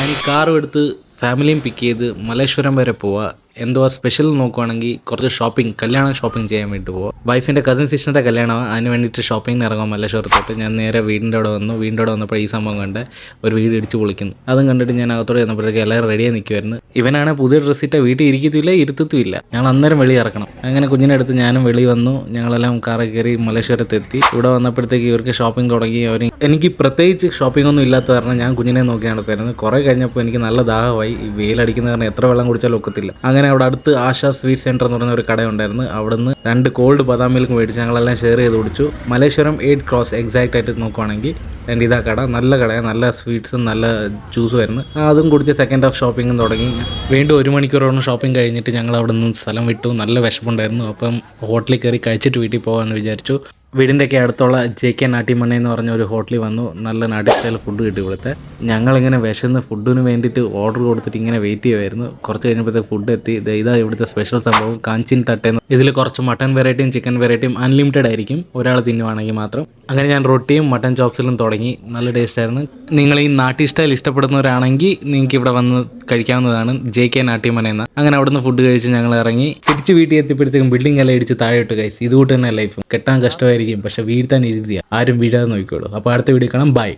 ഞാൻ ഈ കാറും എടുത്ത് ഫാമിലിയും പിക്ക് ചെയ്ത് മലേശ്വരം വരെ പോവുക. എന്തോ സ്പെഷ്യൽ നോക്കുവാണെങ്കിൽ കുറച്ച് കല്യാണം ഷോപ്പിംഗ് ചെയ്യാൻ വേണ്ടി പോവുക. വൈഫിൻ്റെ കസിൻ സിസ്റ്ററിൻ്റെ കല്യാണം, അതിന് വേണ്ടിയിട്ട് ഷോപ്പിംഗിന് ഇറങ്ങും മലേശ്വരത്തോട്ട്. ഞാൻ നേരെ വീടിൻ്റെ അവിടെ വന്നു. വീടിൻ്റെ അവിടെ വന്നപ്പോൾ ഈ സംഭവം കണ്ട് ഒരു വീട് ഇടിച്ച് പൊളിക്കുന്നു. അതും കണ്ടിട്ട് ഞാൻ അകത്തോടെ ചെന്നപ്പോഴത്തേക്ക് എല്ലാവരും റെഡിയായി നിൽക്കുമായിരുന്നു. ഇവനാണ് പുതിയ ഡ്രസ്സ് ഇട്ട വീട്ടിൽ ഇരിക്കത്തില്ല, ഇരുത്തത്തുമില്ല. ഞങ്ങൾ അന്നേരം വെളി ഇറക്കണം. അങ്ങനെ കുഞ്ഞിനെ അടുത്ത് ഞാനും വെളി വന്നു. ഞങ്ങളെല്ലാം കാറിൽ കയറി മലേശ്വരത്തെത്തി. ഇവിടെ വന്നപ്പോഴത്തേക്ക് ഇവർക്ക് ഷോപ്പിംഗ് തുടങ്ങി. എനിക്ക് പ്രത്യേകിച്ച് ഷോപ്പിംഗ് ഒന്നും ഇല്ലാത്ത കാരണം ഞാൻ കുഞ്ഞിനെ നോക്കി നടക്കുമായിരുന്നു. കുറേ കഴിഞ്ഞപ്പോൾ എനിക്ക് നല്ല ദാഹമായി. ഈ വെയിലടിക്കുന്ന കാരണം എത്ര വെള്ളം കുടിച്ചാലും ഒക്കത്തില്ല. അങ്ങനെ അവിടെ അടുത്ത് ആശാ സ്വീറ്റ് സെൻറ്റർ എന്ന് പറയുന്ന ഒരു കടയുണ്ടായിരുന്നു. അവിടുന്ന് 2 കോൾഡ് ബദാം മിൽക്ക് മേടിച്ച് ഞങ്ങളെല്ലാം ഷെയർ ചെയ്ത് കുടിച്ചു. മലേശ്വരം 8 ക്രോസ് എക്സാക്റ്റ് ആയിട്ട് നോക്കുവാണെങ്കിൽ എൻ്റെ ഇതാ കട. നല്ല കടയാണ്, നല്ല സ്വീറ്റ്സും നല്ല ജ്യൂസും ആയിരുന്നു. അതും കുടിച്ച് സെക്കൻഡ് ഹാഫ് ഷോപ്പിങ്ങും തുടങ്ങി. വീണ്ടും 1 മണിക്കൂറോളം ഷോപ്പിംഗ് കഴിഞ്ഞിട്ട് ഞങ്ങൾ അവിടെ നിന്ന് സ്ഥലം വിട്ടു. നല്ല വിശപ്പുണ്ടായിരുന്നു. അപ്പം ഹോട്ടലിൽ കയറി കഴിച്ചിട്ട് വീട്ടിൽ പോകാമെന്ന് വിചാരിച്ചു. വീടിൻ്റെയൊക്കെ അടുത്തുള്ള JK നാട്ടിമണ്ണ എന്ന് പറഞ്ഞ ഒരു ഹോട്ടലിൽ വന്നു. നല്ല നാട്ടി സ്റ്റൈൽ ഫുഡ് കിട്ടി ഇവിടുത്തെ. ഞങ്ങളിങ്ങനെ വിശന്ന് ഫുഡിന് വേണ്ടിയിട്ട് ഓർഡർ കൊടുത്തിട്ട് ഇങ്ങനെ വെയിറ്റ് ചെയ്യുമായിരുന്നു. കുറച്ച് കഴിഞ്ഞപ്പോഴത്തേക്ക് ഫുഡ് എത്തി. ഇതാ ഇവിടുത്തെ സ്പെഷ്യൽ സംഭവം കാഞ്ചിൻ തട്ടേന്ന്. ഇതിൽ കുറച്ച് മട്ടൻ വെറൈറ്റിയും ചിക്കൻ വെറൈറ്റിയും അൺലിമിറ്റഡ് ആയിരിക്കും, ഒരാൾ തിന്നുവാണെങ്കിൽ മാത്രം. അങ്ങനെ ഞാൻ റൊട്ടിയും മട്ടൻ ചോപ്സിലും തുടങ്ങി. നല്ല ടേസ്റ്റ് ആയിരുന്നു. നിങ്ങൾ ഈ നാട്ടി സ്റ്റൈൽ ഇഷ്ടപ്പെടുന്നവരാണെങ്കിൽ നിങ്ങൾക്ക് ഇവിടെ വന്ന് കഴിക്കാവുന്നതാണ്. JK നാട്ടിമണ്ണ എന്ന. അങ്ങനെ അവിടുന്ന് ഫുഡ് കഴിച്ച് ഞങ്ങൾ ഇറങ്ങി. തിരിച്ച് വീട്ടിൽ എത്തിയപ്പോഴത്തേക്കും ബിൽഡിംഗ് എല്ലാം ഇടിച്ച് താഴെ ഇട്ട് ഗൈസ്. ഇതുകൂട്ട് തന്നെ ലൈഫ്. കെട്ടാൻ കഷ്ടമായിരിക്കും, പക്ഷെ വീഴ്ത്താൻ ഇരുത്തിയ ആരും വീഴാതെ നോക്കിക്കോളൂ. അപ്പോൾ അടുത്ത വീഡിയോ കാണാം. ബൈ.